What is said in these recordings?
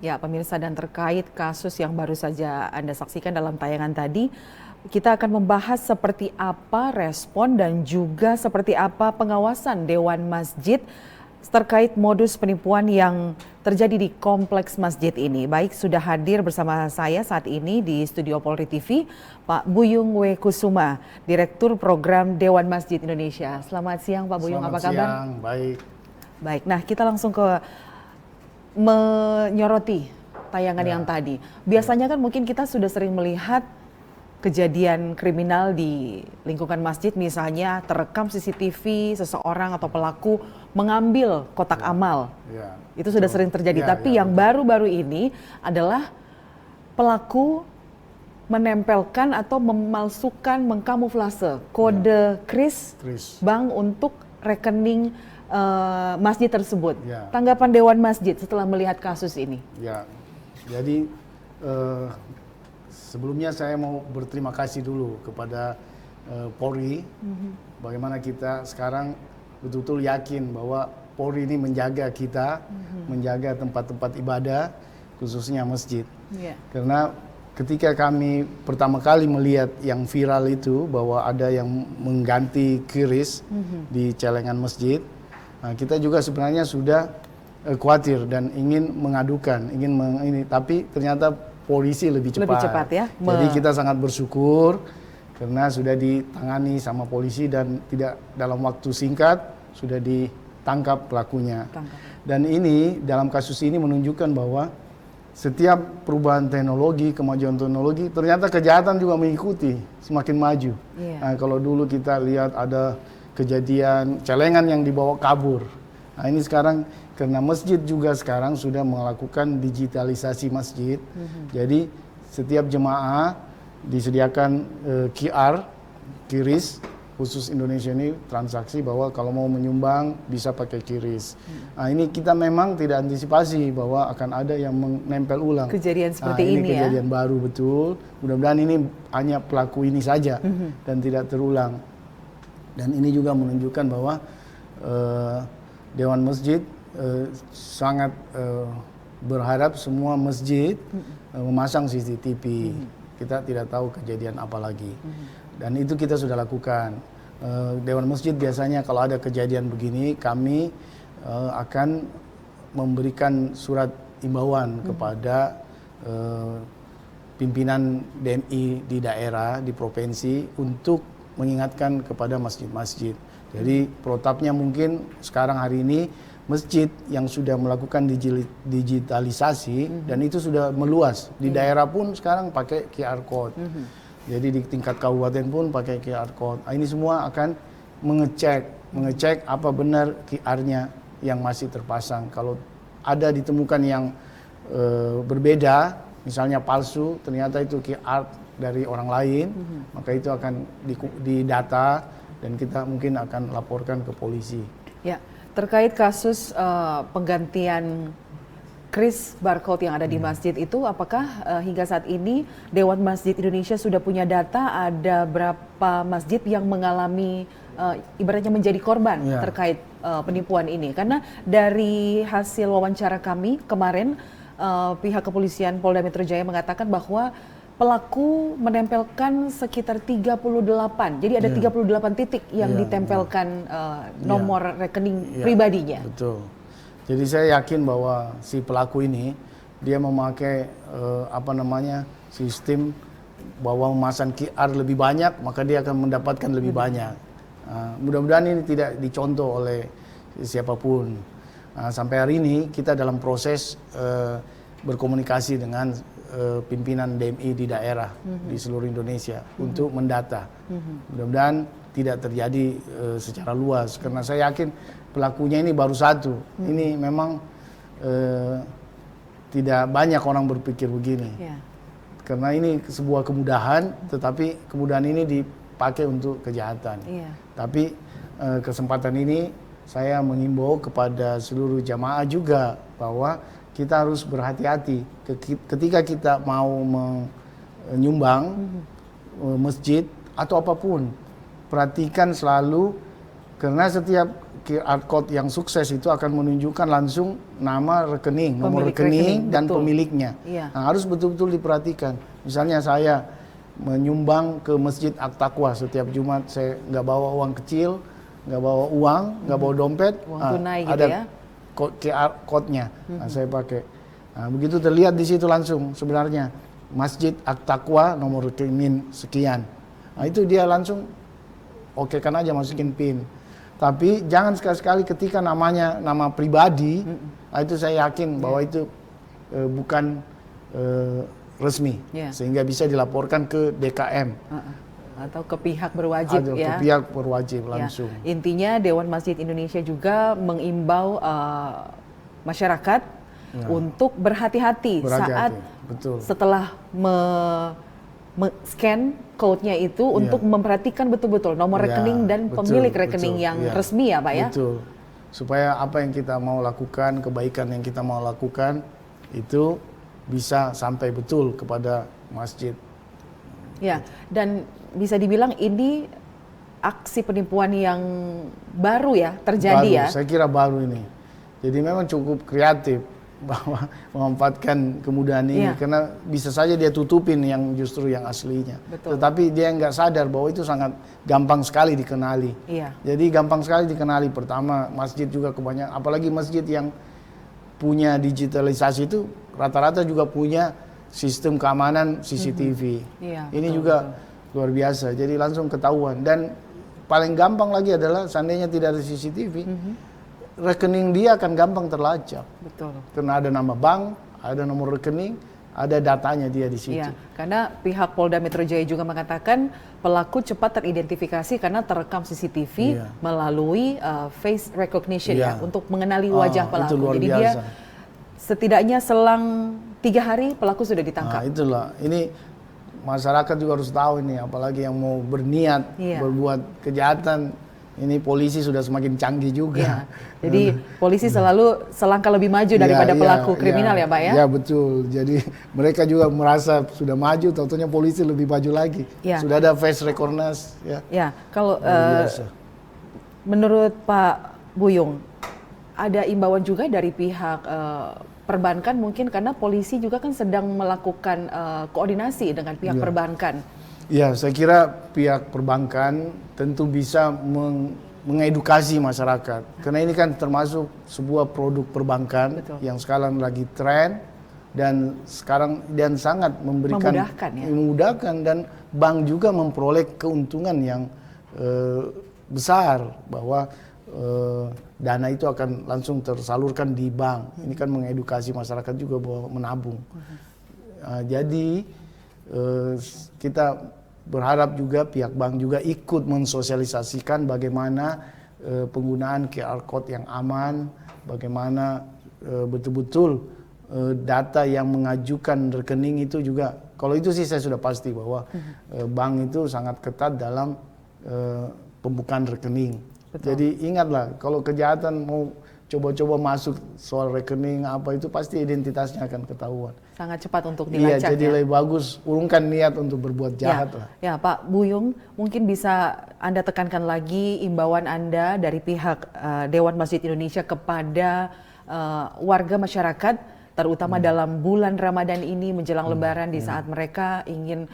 Ya, pemirsa, dan terkait kasus yang baru saja Anda saksikan dalam tayangan tadi, kita akan membahas seperti apa respon dan juga seperti apa pengawasan Dewan Masjid terkait modus penipuan yang terjadi di kompleks masjid ini. Baik, sudah hadir bersama saya saat ini di studio Polri TV, Pak Buyung W. Kusuma, Direktur Program Dewan Masjid Indonesia. Selamat siang, Pak Buyung, apa kabar? Selamat siang, baik. Baik, nah kita langsung ke menyoroti tayangan yang tadi. Biasanya kan mungkin kita sudah sering melihat kejadian kriminal di lingkungan masjid, misalnya terekam CCTV seseorang atau pelaku mengambil kotak amal. Itu sudah sering terjadi. Tapi yang baru-baru ini adalah pelaku menempelkan atau memalsukan, mengkamuflase kode kris bank untuk rekening masjid tersebut. Tanggapan Dewan Masjid setelah melihat kasus ini? Ya, jadi sebelumnya saya mau berterima kasih dulu kepada Polri. Bagaimana kita sekarang betul-betul yakin bahwa Polri ini menjaga kita, menjaga tempat-tempat ibadah, khususnya masjid. Karena ketika kami pertama kali melihat yang viral itu, bahwa ada yang mengganti kiris di celengan masjid, nah, kita juga sebenarnya sudah khawatir dan ingin mengadukan, tapi ternyata polisi lebih cepat. Lebih cepat ya. Jadi kita sangat bersyukur karena sudah ditangani sama polisi dan tidak dalam waktu singkat sudah ditangkap pelakunya. Dan ini dalam kasus ini menunjukkan bahwa setiap perubahan teknologi, kemajuan teknologi, ternyata kejahatan juga mengikuti, semakin maju. Nah, kalau dulu kita lihat ada kejadian celengan yang dibawa kabur. Nah, ini sekarang karena masjid juga sekarang sudah melakukan digitalisasi masjid. Jadi setiap jemaah disediakan QR, kiris khusus Indonesia ini transaksi bahwa kalau mau menyumbang bisa pakai kiris. Nah, ini kita memang tidak antisipasi bahwa akan ada yang menempel ulang. Kejadian seperti ini ya. Kejadian baru betul. Mudah-mudahan ini hanya pelaku ini saja dan tidak terulang. Dan ini juga menunjukkan bahwa Dewan Masjid sangat berharap semua masjid memasang CCTV. Kita tidak tahu kejadian apa lagi. Dan itu kita sudah lakukan. Dewan Masjid biasanya kalau ada kejadian begini, kami akan memberikan surat imbauan kepada pimpinan DMI di daerah, di provinsi, untuk mengingatkan kepada masjid-masjid. Jadi protapnya mungkin sekarang hari ini masjid yang sudah melakukan digitalisasi dan itu sudah meluas. Di daerah pun sekarang pakai QR code. Jadi di tingkat kabupaten pun pakai QR code. Ini semua akan mengecek apa benar QR-nya yang masih terpasang. Kalau ada ditemukan yang berbeda, misalnya palsu, ternyata itu QR dari orang lain, maka itu akan didata dan kita mungkin akan laporkan ke polisi. Ya, terkait kasus penggantian kris barcode yang ada di masjid itu, apakah hingga saat ini Dewan Masjid Indonesia sudah punya data ada berapa masjid yang mengalami ibaratnya menjadi korban terkait penipuan ini? Karena dari hasil wawancara kami kemarin, pihak kepolisian Polda Metro Jaya mengatakan bahwa pelaku menempelkan sekitar 38. Jadi ada 38 titik yang ditempelkan nomor rekening pribadinya. Betul. Jadi saya yakin bahwa si pelaku ini dia memakai sistem bahwa memasang QR lebih banyak, maka dia akan mendapatkan lebih banyak. Mudah-mudahan ini tidak dicontoh oleh siapapun. Sampai hari ini kita dalam proses berkomunikasi dengan pimpinan DMI di daerah di seluruh Indonesia untuk mendata. Mudah-mudahan tidak terjadi secara luas karena saya yakin pelakunya ini baru satu. Ini memang tidak banyak orang berpikir begini. Karena ini sebuah kemudahan, tetapi kemudahan ini dipakai untuk kejahatan. Tapi kesempatan ini saya mengimbau kepada seluruh jamaah juga bahwa kita harus berhati-hati ketika kita mau menyumbang masjid atau apapun. Perhatikan selalu, karena setiap QR code yang sukses itu akan menunjukkan langsung nama rekening, nomor Pemilik rekening dan betul. pemiliknya. Iya. Nah, harus betul-betul diperhatikan. Misalnya saya menyumbang ke Masjid At-Taqwa setiap Jumat, saya nggak bawa uang kecil, nggak bawa uang, nggak bawa dompet, Uang tunai gitu ada ya. QR code-nya, nah, saya pakai. Nah, begitu terlihat di situ langsung sebenarnya Masjid At-Taqwa nomor rekening sekian. Nah, itu dia langsung oke kan aja masukin PIN. Tapi jangan sekali-sekali ketika namanya nama pribadi, nah itu saya yakin bahwa itu bukan resmi, sehingga bisa dilaporkan ke DKM. Atau ke pihak berwajib Atau ya. ke pihak berwajib langsung. Ya. Intinya Dewan Masjid Indonesia juga mengimbau masyarakat untuk berhati-hati saat betul. setelah scan code-nya itu untuk memperhatikan betul-betul nomor rekening dan pemilik rekening yang resmi ya Pak ya. Betul. Supaya apa yang kita mau lakukan, kebaikan yang kita mau lakukan itu bisa sampai betul kepada masjid. Ya, dan bisa dibilang ini aksi penipuan yang baru ya terjadi baru, ya. Saya kira baru ini. Jadi memang cukup kreatif bahwa memanfaatkan kemudahan ini karena bisa saja dia tutupin yang justru yang aslinya. Betul. Tetapi dia nggak sadar bahwa itu sangat gampang sekali dikenali. Iya. Jadi gampang sekali dikenali. Pertama masjid juga kebanyakan, apalagi masjid yang punya digitalisasi itu rata-rata juga punya sistem keamanan CCTV. Iya, ini betul, juga luar biasa. Jadi langsung ketahuan. Dan paling gampang lagi adalah seandainya tidak ada CCTV, rekening dia akan gampang terlacak. Betul. Karena ada nama bank, ada nomor rekening, ada datanya dia di situ. Iya, karena pihak Polda Metro Jaya juga mengatakan pelaku cepat teridentifikasi karena terekam CCTV melalui face recognition ya untuk mengenali wajah pelaku. Itu luar Jadi biasa. dia setidaknya selang 3 hari pelaku sudah ditangkap. Nah, itulah. Ini masyarakat juga harus tahu ini, apalagi yang mau berniat berbuat kejahatan. Ini polisi sudah semakin canggih juga. Ya. Jadi polisi selalu selangkah lebih maju daripada pelaku kriminal ya Pak ya? Ya betul. Jadi mereka juga merasa sudah maju, tentunya polisi lebih maju lagi. Ya. Sudah ada face recognition. Ya, kalau menurut Pak Buyung, ada imbauan juga dari pihak perbankan mungkin karena polisi juga kan sedang melakukan koordinasi dengan pihak perbankan. Ya, saya kira pihak perbankan tentu bisa mengedukasi masyarakat. Karena ini kan termasuk sebuah produk perbankan yang sekarang lagi tren dan sangat memberikan memudahkan dan bank juga memperoleh keuntungan yang besar bahwa dana itu akan langsung tersalurkan di bank. Ini kan mengedukasi masyarakat juga bahwa menabung. Jadi kita berharap juga pihak bank juga ikut mensosialisasikan bagaimana penggunaan QR code yang aman, bagaimana betul-betul data yang mengajukan rekening itu juga. Kalau itu sih saya sudah pasti bahwa bank itu sangat ketat dalam pembukaan rekening. Betul. Jadi ingatlah kalau kejahatan mau coba-coba masuk soal rekening apa itu pasti identitasnya akan ketahuan. Sangat cepat untuk dilacak. Iya, jadi lebih bagus urungkan niat untuk berbuat jahat lah. Ya, Pak Buyung, mungkin bisa Anda tekankan lagi imbauan Anda dari pihak Dewan Masjid Indonesia kepada warga masyarakat, terutama dalam bulan Ramadan ini menjelang Lebaran di saat mereka ingin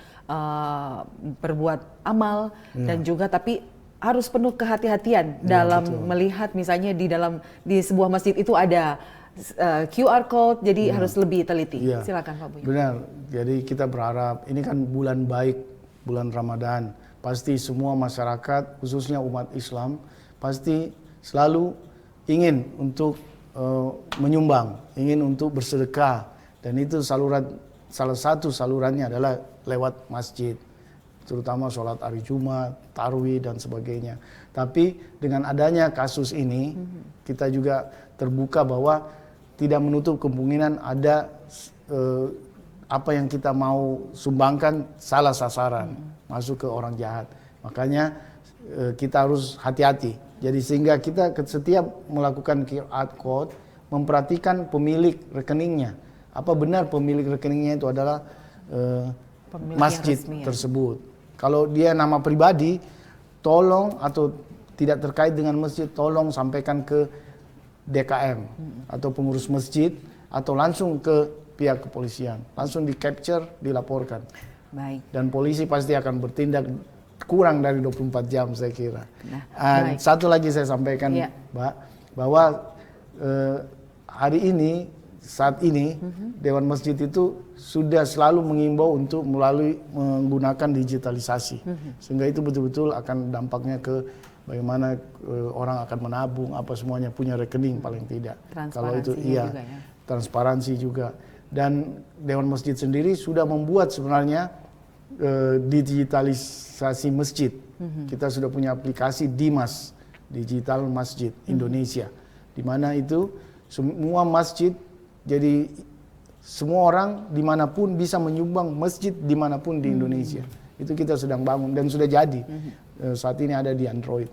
berbuat amal dan juga tapi harus penuh kehati-hatian dalam melihat misalnya di sebuah masjid itu ada QR code, jadi harus lebih teliti. Silakan Pak Buyung. Benar, jadi kita berharap ini kan bulan baik, bulan Ramadan. Pasti semua masyarakat, khususnya umat Islam, pasti selalu ingin untuk menyumbang, ingin untuk bersedekah. Dan itu salah satu salurannya adalah lewat masjid. Terutama sholat hari Jumat, tarwih dan sebagainya. Tapi dengan adanya kasus ini, kita juga terbuka bahwa tidak menutup kemungkinan ada apa yang kita mau sumbangkan salah sasaran, masuk ke orang jahat. Makanya kita harus hati-hati. Jadi sehingga kita setiap melakukan QR code, memperhatikan pemilik rekeningnya. Apa benar pemilik rekeningnya itu adalah masjid tersebut. Kalau dia nama pribadi, tolong atau tidak terkait dengan masjid, tolong sampaikan ke DKM atau pengurus masjid atau langsung ke pihak kepolisian. Langsung di capture, dilaporkan. Baik. Dan polisi pasti akan bertindak kurang dari 24 jam saya kira. Baik. Satu lagi saya sampaikan, Mbak, bahwa hari ini, saat ini Dewan Masjid itu sudah selalu mengimbau untuk menggunakan digitalisasi, sehingga itu betul-betul akan dampaknya ke bagaimana orang akan menabung, apa semuanya punya rekening paling tidak. Kalau itu iya, juga, ya. Transparansi juga. Dan Dewan Masjid sendiri sudah membuat sebenarnya digitalisasi masjid. Kita sudah punya aplikasi Dimas, Digital Masjid Indonesia, di mana itu semua masjid, jadi semua orang dimanapun bisa menyumbang masjid dimanapun di Indonesia. Itu kita sedang bangun dan sudah jadi. Saat ini ada di Android,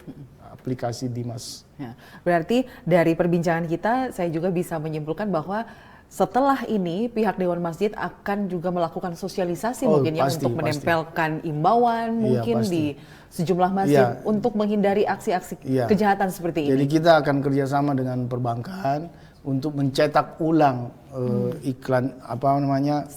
aplikasi Dimas. Ya, berarti dari perbincangan kita, saya juga bisa menyimpulkan bahwa setelah ini pihak Dewan Masjid akan juga melakukan sosialisasi mungkin ya untuk menempelkan imbauan mungkin di sejumlah masjid untuk menghindari aksi-aksi kejahatan seperti ini. Jadi kita akan kerjasama dengan perbankan untuk mencetak ulang iklan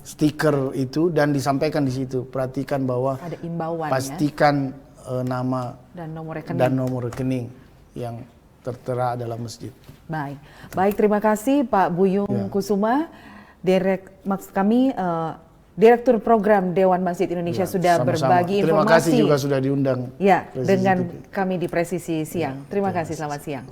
stiker itu dan disampaikan di situ. Perhatikan bahwa ada imbauan, pastikan nama dan nomor rekening yang tertera dalam masjid. Baik, terima kasih Pak Buyung Kusuma, Direktur Program Dewan Masjid Indonesia sudah berbagi informasi. Terima kasih juga sudah diundang. Dengan kami di Presisi Siang. Terima kasih, selamat siang.